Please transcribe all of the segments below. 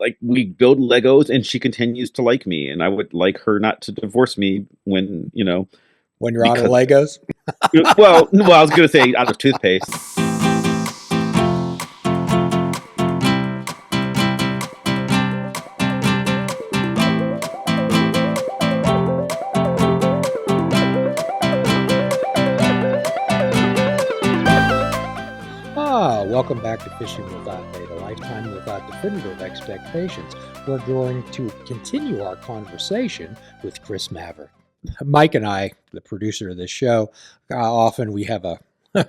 like we build Legos and she continues to like me, and I would like her not to divorce me when, When you're out of because, Legos? well, I was going to say out of toothpaste. Welcome back to Fishing Without Bait, a lifetime without definitive expectations. We're going to continue our conversation with Chris Maverick. Mike and I, the producer of this show, often we have a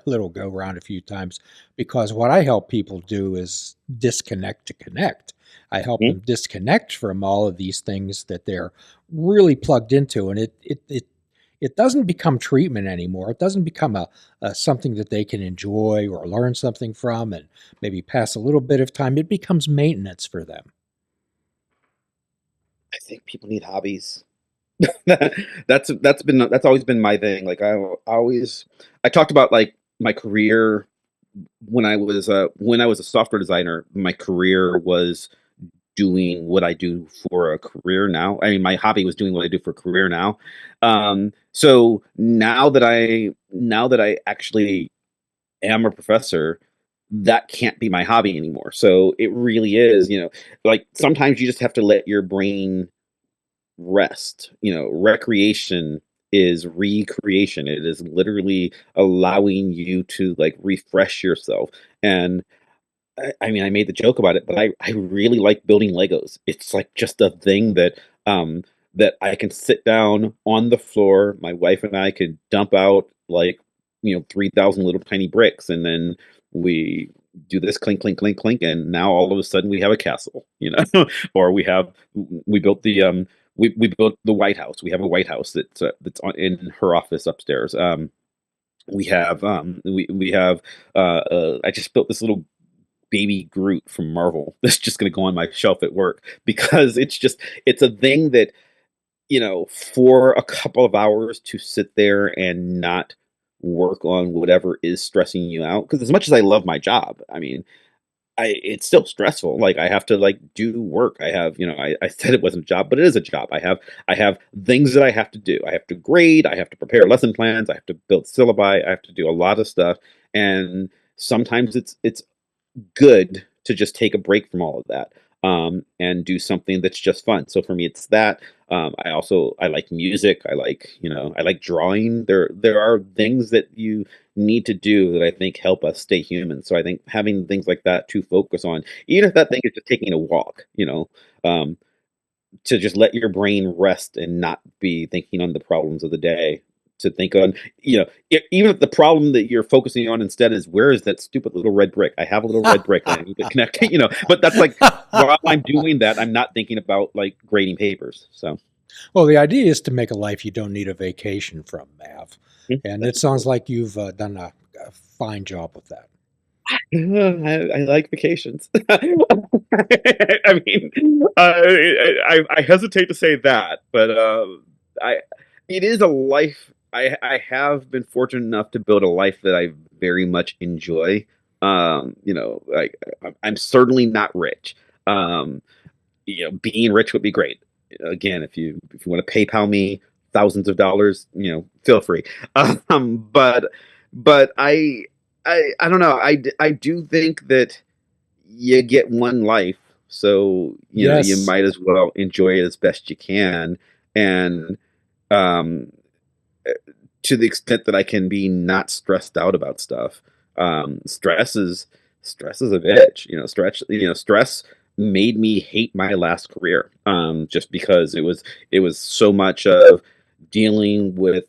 little go round a few times because what I help people do is disconnect to connect. I help them disconnect from all of these things that they're really plugged into, and it doesn't become treatment anymore. It doesn't become a something that they can enjoy or learn something from and maybe pass a little bit of time. It becomes maintenance for them. I think people need hobbies. That's always been my thing. Like I talked about like my career when I was a software designer. My career was doing what I do for a career now. I mean, my hobby was doing what I do for a career now. So now that I actually am a professor, that can't be my hobby anymore. So it really is, like sometimes you just have to let your brain rest. Recreation is recreation. It is literally allowing you to like refresh yourself. And I mean, I made the joke about it, but I really like building Legos. It's like just a thing that I can sit down on the floor. My wife and I could dump out like 3,000 little tiny bricks, and then we do this clink clink clink clink, and now all of a sudden we have a castle, or we built we built the White House. We have a White House that's in her office upstairs. We have I just built this little baby Groot from Marvel that's just going to go on my shelf at work because it's a thing that, for a couple of hours to sit there and not work on whatever is stressing you out. Because as much as I love my job, I mean, it's still stressful. Like I have to like do work. I have, I said it wasn't a job, but it is a job. I have things that I have to do. I have to grade. I have to prepare lesson plans. I have to build syllabi. I have to do a lot of stuff. And sometimes it's good to just take a break from all of that, and do something that's just fun. So for me, it's that. I like music. I like drawing. There are things that you need to do that I think help us stay human. So I think having things like that to focus on, even if that thing is just taking a walk, to just let your brain rest and not be thinking on the problems of the day, to think on, even if the problem that you're focusing on instead is where is that stupid little red brick? I have a little red brick that I need to connect, but that's like, while I'm doing that, I'm not thinking about like grading papers. So, well, the idea is to make a life you don't need a vacation from, Mav. And it sounds like you've done a fine job with that. I like vacations. I mean, I hesitate to say that, but I it is a life. I have been fortunate enough to build a life that I very much enjoy. Like I'm certainly not rich. Um, Being rich would be great. Again, if you want to PayPal me thousands of dollars, feel free. But I don't know. I do think that you get one life, so you Yes. might as well enjoy it as best you can. And um, to the extent that I can be not stressed out about stuff. Stress is a bitch. Stress made me hate my last career. Just because it was so much of dealing with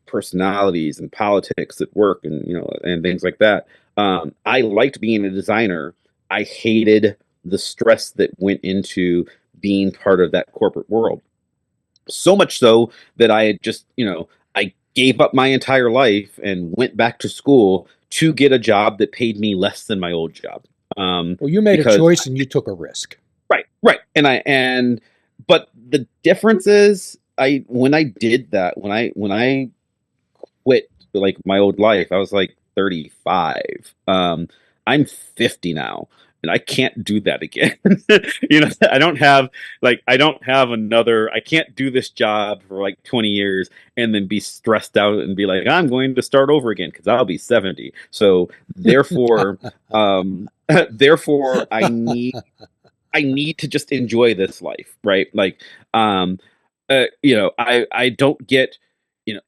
personalities and politics at work, and and things like that. I liked being a designer. I hated the stress that went into being part of that corporate world. So much so that I had just, I gave up my entire life and went back to school to get a job that paid me less than my old job. Well, you made a Because choice and you took a risk. right, right, but the difference is, I when I did that, when I quit like my old life, I was like 35. I'm 50 now. I can't do that again. I don't have another, I can't do this job for like 20 years and then be stressed out and be like, I'm going to start over again because I'll be 70. So therefore, therefore I need to just enjoy this life, right? Like, I don't get,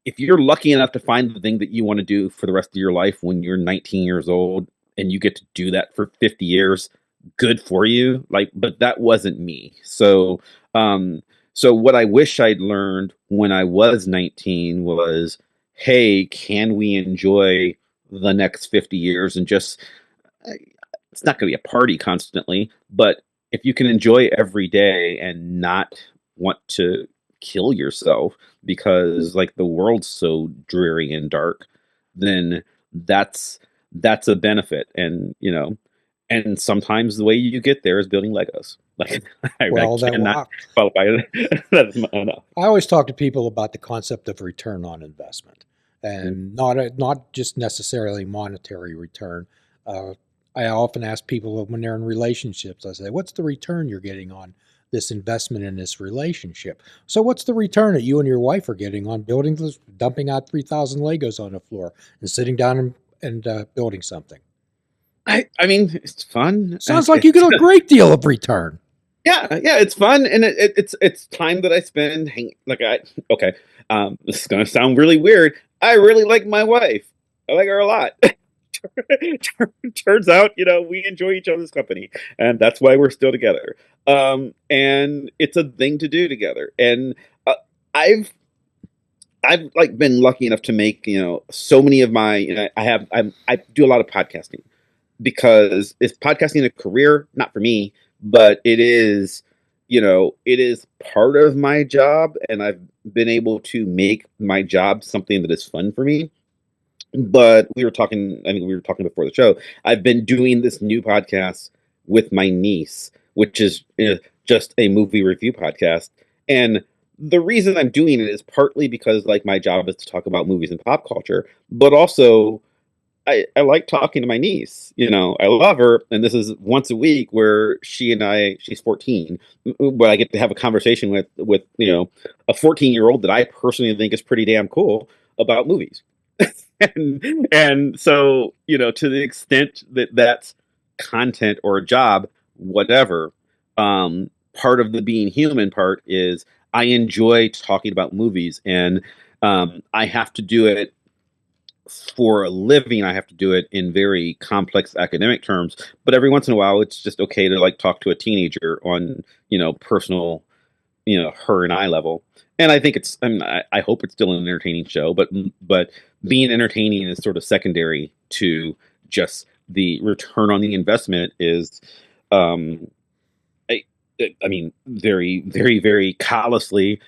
if you're lucky enough to find the thing that you want to do for the rest of your life when you're 19 years old and you get to do that for 50 years, good for you. Like, but that wasn't me. So what I wish I'd learned when I was 19 was, hey, can we enjoy the next 50 years and just, it's not going to be a party constantly, but if you can enjoy every day and not want to kill yourself because like the world's so dreary and dark, then that's a benefit. And and sometimes the way you get there is building Legos. Like I Well, cannot qualify it. That's enough. I always talk to people about the concept of return on investment, Yeah. and not just necessarily monetary return. Uh, I often ask people when they're in relationships, I say, "What's the return you're getting on this investment in this relationship?" So, what's the return that you and your wife are getting on building this, dumping out 3,000 Legos on the floor and sitting down and building something? I mean, it's fun. Sounds like you get a great deal of return. Yeah, it's fun, and it's time that I spend like okay. This is gonna sound really weird. I really like my wife. I like her a lot. Turns out, we enjoy each other's company, and that's why we're still together. And it's a thing to do together. And I've I've like been lucky enough to make so many of my I do a lot of podcasting because is podcasting a career? Not for me, but it is part of my job, and I've been able to make my job something that is fun for me. But I think we were talking before the show. I've been doing this new podcast with my niece, which is just a movie review podcast. And the reason I'm doing it is partly because like my job is to talk about movies and pop culture, but also I like talking to my niece. I love her, and this is once a week where she's 14, where I get to have a conversation with a 14-year-old that I personally think is pretty damn cool about movies. And so to the extent that that's content or a job, whatever, part of the being human part is I enjoy talking about movies, and I have to do it for a living. I have to do it in very complex academic terms, but every once in a while it's just okay to like talk to a teenager on personal, her and I level. And I think I hope it's still an entertaining show, but being entertaining is sort of secondary to just the return on the investment is, um, I, I mean, very, very, very callously,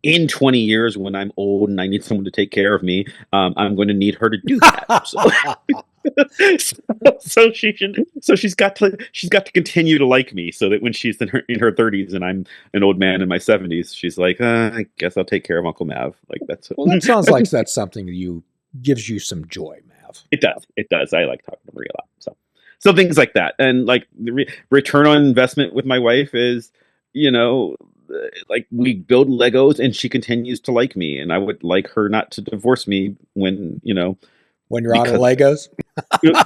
in 20 years when I'm old and I need someone to take care of me, I'm going to need her to do that. So she's got to continue to like me so that when she's in her 30s and I'm an old man in my 70s, she's like, I guess I'll take care of Uncle Mav. Like that's Well, that sounds like that's something that gives you some joy, Mav. it does. I like talking to Maria a lot. So things like that, and like the return on investment with my wife is, you know, like we build Legos and she continues to like me, and I would like her not to divorce me when When you're out of Legos?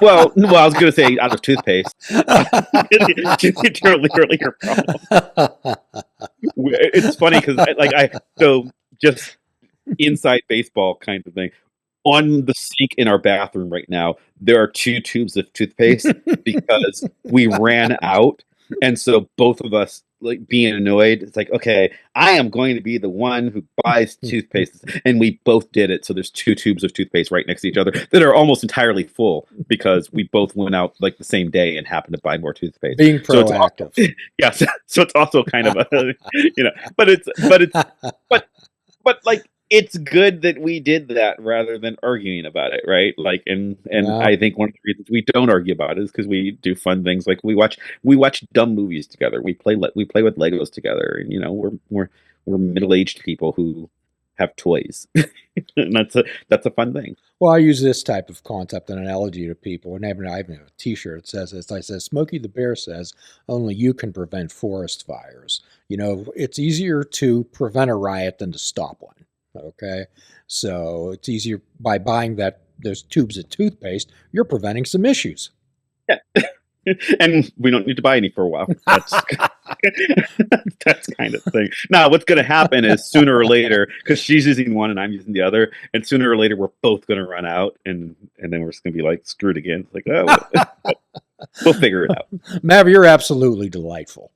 well, I was going to say out of toothpaste. Literally her problem. It's funny because so just inside baseball kind of thing. On the sink in our bathroom right now, there are 2 tubes of toothpaste because we ran out. And so both of us, like being annoyed, it's like, okay, I am going to be the one who buys toothpaste. And we both did it. So there's 2 tubes of toothpaste right next to each other that are almost entirely full because we both went out like the same day and happened to buy more toothpaste. Being proactive. So it's also kind of a, but like, it's good that we did that rather than arguing about it, right? Like, and Yeah. I think one of the reasons we don't argue about it is because we do fun things. Like we watch dumb movies together. We play with Legos together, and we're middle aged people who have toys. And that's a fun thing. Well, I use this type of concept and analogy to people. And I have a T-shirt that says this. I says, Smokey the Bear says, only you can prevent forest fires. You know, it's easier to prevent a riot than to stop one. Okay, so it's easier by buying those tubes of toothpaste. You're preventing some issues. Yeah. And we don't need to buy any for a while. That's that's kind of thing. Now, what's going to happen is sooner or later, because she's using one and I'm using the other, and sooner or later we're both going to run out, and then we're just going to be like screwed again. It's like, oh, we'll figure it out. Mav, you're absolutely delightful.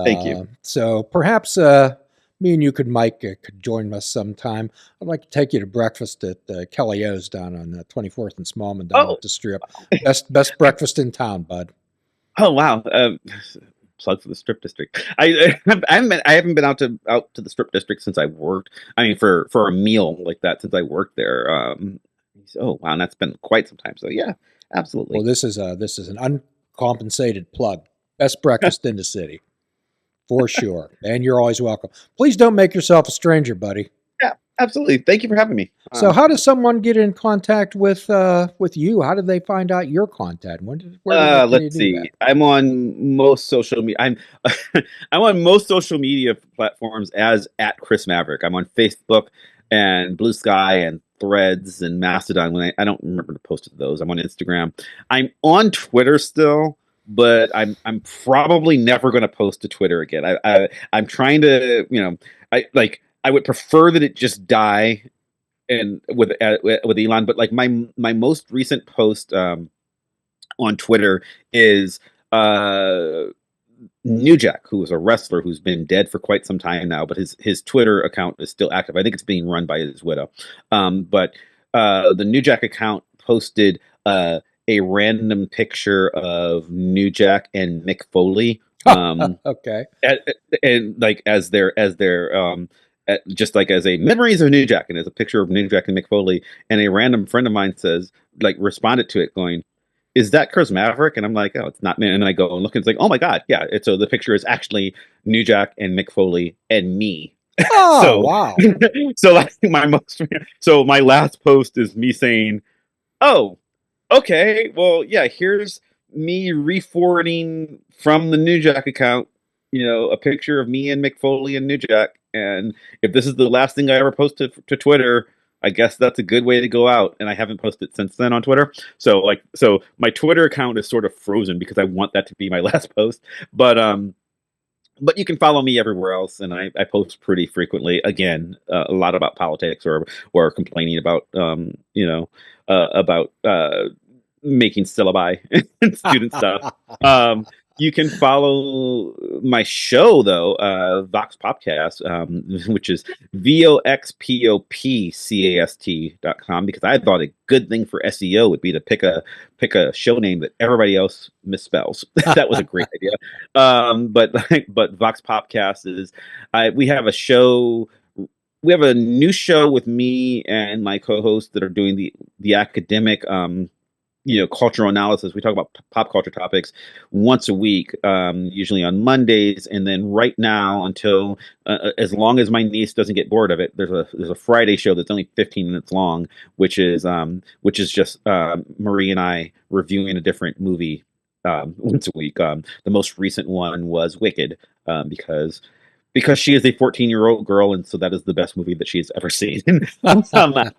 Thank you. So perhaps me and you Mike, could join us sometime. I'd like to take you to breakfast at Kelly O's down on 24th and Smallman down at the Strip. Best breakfast in town, bud. Oh wow! Plug for the Strip District. I haven't been out to the Strip District since I worked. I mean, for a meal like that since I worked there. Oh wow, and that's been quite some time. So yeah, absolutely. Well, this is an uncompensated plug. Best breakfast in the city, for sure. And you're always welcome. Please don't make yourself a stranger, buddy. Yeah, absolutely. Thank you for having me. So, how does someone get in contact with you? How did they find out your content? Let's see. That? I'm on most social media. I'm on most social media platforms as at Chris Maverick. I'm on Facebook and Blue Sky and Threads and Mastodon. When I don't remember to post to those. I'm on Instagram. I'm on Twitter still, but I'm probably never going to post to Twitter again. I'm trying to, I would prefer that it just die and with Elon, but like my most recent post on Twitter is New Jack, who is a wrestler who's been dead for quite some time now, but his Twitter account is still active. I think it's being run by his widow. But the New Jack account posted a random picture of New Jack and Mick Foley. Okay. And like as their just like as a memories of New Jack, and as a picture of New Jack and Mick Foley, and a random friend of mine says, like, responded to it going, "Is that Chris Maverick?" And I'm like, "Oh, it's not me." And then I go and look, and it's like, "Oh my god, yeah!" So the picture is actually New Jack and Mick Foley and me. Oh, so, wow! So like my last post is me saying, "Oh, okay, well, yeah, here's me re-forwarding from the New Jack account, a picture of me and Mick Foley and New Jack. And if this is the last thing I ever posted to Twitter, I guess that's a good way to go out." And I haven't posted since then on Twitter. So my Twitter account is sort of frozen because I want that to be my last post. But you can follow me everywhere else, and I post pretty frequently. Again, a lot about politics or complaining about making syllabi and student stuff. You can follow my show, though, VoxPopcast, which is VoxPopcast.com, because I thought a good thing for SEO would be to pick a show name that everybody else misspells. That was a great idea. But VoxPopcast is, we have a show. We have a new show with me and my co-host that are doing the academic cultural analysis. We talk about pop culture topics once a week, usually on Mondays, and then right now until as long as my niece doesn't get bored of it, there's a Friday show that's only 15 minutes long, which is just Marie and I reviewing a different movie once a week. The most recent one was Wicked, because she is a 14-year-old girl, and so that is the best movie that she's ever seen.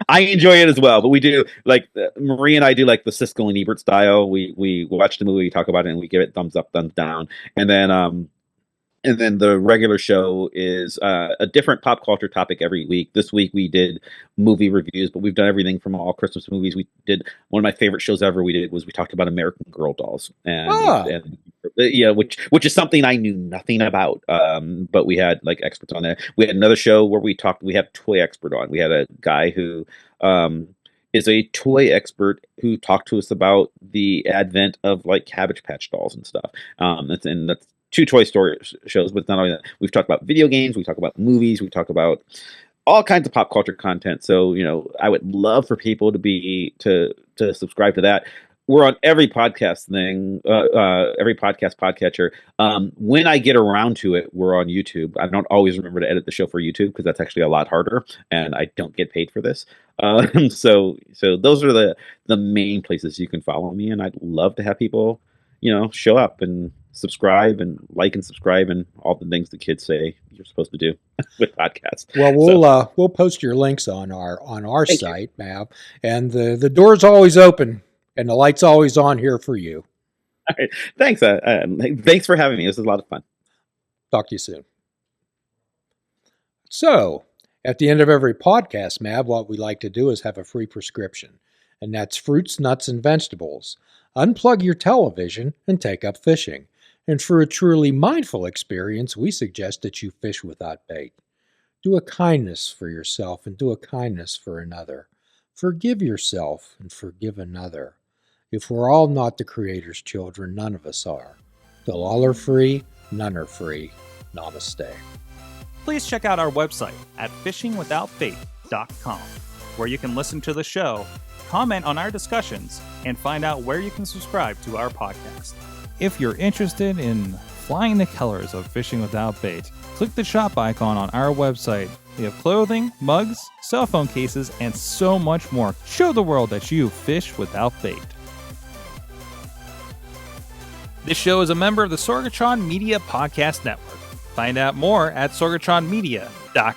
I enjoy it as well, but we do, like, Marie and I do, like, the Siskel and Ebert style. We watch the movie, we talk about it, and we give it thumbs up, thumbs down. And then the regular show is a different pop culture topic every week. This week we did movie reviews, but we've done everything from all Christmas movies. We did one of my favorite shows ever. We talked about American Girl dolls, and which is something I knew nothing about. But we had like experts on there. We had another show where we had toy expert on. We had a guy who is a toy expert who talked to us about the advent of like Cabbage Patch dolls and stuff. That's two Toy Story shows, but it's not only that. We've talked about video games, we talk about movies, we talk about all kinds of pop culture content. So, I would love for people to subscribe to that. We're on every podcast thing, every podcatcher. When I get around to it, we're on YouTube. I don't always remember to edit the show for YouTube because that's actually a lot harder, and I don't get paid for this. So those are the main places you can follow me, and I'd love to have people, show up and subscribe and like and subscribe and all the things the kids say you're supposed to do with podcasts. Well, we'll post your links on our Thank site, Mav, and the door's always open and the light's always on here for you. All right. Thanks. Thanks for having me. This is a lot of fun. Talk to you soon. So, at the end of every podcast, Mav, what we like to do is have a free prescription, and that's fruits, nuts, and vegetables. Unplug your television and take up fishing. And for a truly mindful experience, we suggest that you fish without bait. Do a kindness for yourself and do a kindness for another. Forgive yourself and forgive another. If we're all not the Creator's children, none of us are. Till all are free, none are free. Namaste. Please check out our website at fishingwithoutbait.com, where you can listen to the show, comment on our discussions, and find out where you can subscribe to our podcast. If you're interested in flying the colors of Fishing Without Bait, click the shop icon on our website. We have clothing, mugs, cell phone cases, and so much more. Show the world that you fish without bait. This show is a member of the Sorgatron Media Podcast Network. Find out more at sorgatronmedia.com.